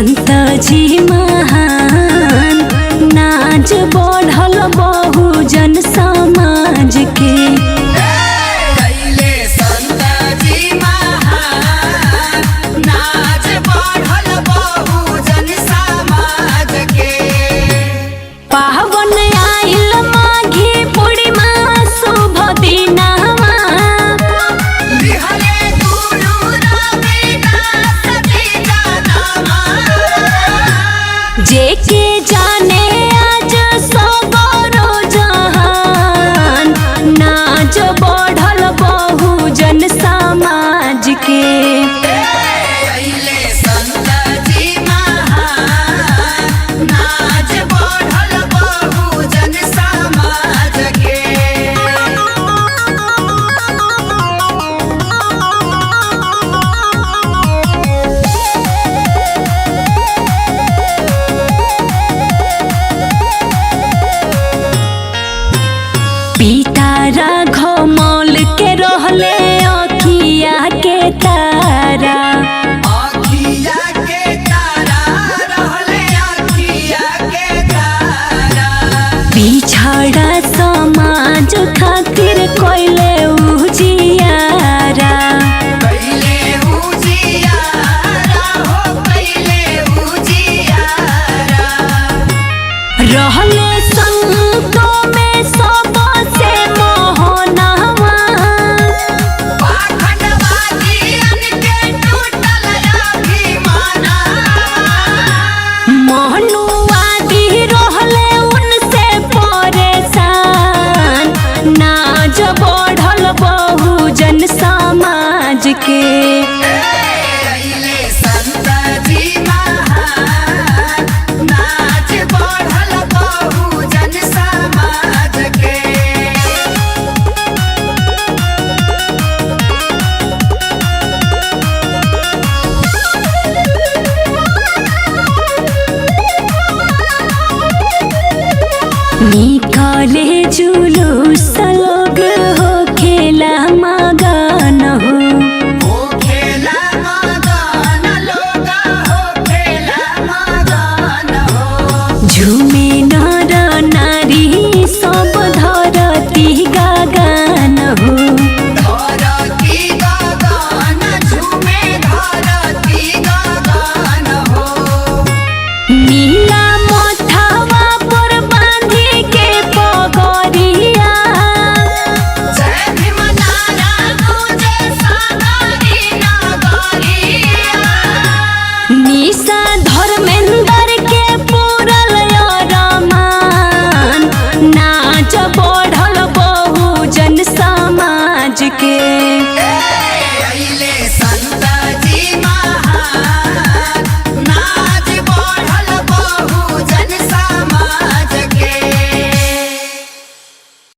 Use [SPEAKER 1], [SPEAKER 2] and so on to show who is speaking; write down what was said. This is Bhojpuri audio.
[SPEAKER 1] संत जी महान, नाच बढ़ल बहुजन समाज के।
[SPEAKER 2] संत जी महान, नाच बढ़ल बहुजन समाज के।
[SPEAKER 1] पावन आइल माघी पूर्णिमा शुभ दिनवा,
[SPEAKER 2] लिहले गुरु रविदास जी जनवा।
[SPEAKER 1] जेके जाने आज सबरो जहान, नाच बढ़ल बहुजन समाज के।
[SPEAKER 2] संत जी महान, नाच बढ़ल बहुजन समाज के।
[SPEAKER 1] पिता राघव मौल के रहले अखिया के तारा,
[SPEAKER 2] अखिया के तारा रहले अखिया के तारा।
[SPEAKER 1] पिछड़ा समाज खातिर कोइले उजियारा।
[SPEAKER 2] पहिले उजियारा हो पहिले उजियारा।
[SPEAKER 1] रहले संतों में सबसे मोहनवा,
[SPEAKER 2] पाखंडवादियन के टूटल अभिमानवा।
[SPEAKER 1] मनुवादी रहले उनसे परेशान, नाच बढ़ल बहुजन समाज के।
[SPEAKER 2] संत जी महान, नाच बढ़ल बहुजन समाज के।
[SPEAKER 1] निकले जुलूस लोग हो खेला मगन हो,
[SPEAKER 2] हो खेला मगन लोग हो खेला मगन हो।
[SPEAKER 1] झूमे नर नारी सब धरती गगन हो।
[SPEAKER 2] धरती गगन झूमे धरती गगन हो।
[SPEAKER 1] नीला मोठवा पर बांधी के पगड़िया,
[SPEAKER 2] जय भीम नारा गूंजे सागरी नगरिया।
[SPEAKER 1] निशा धर्म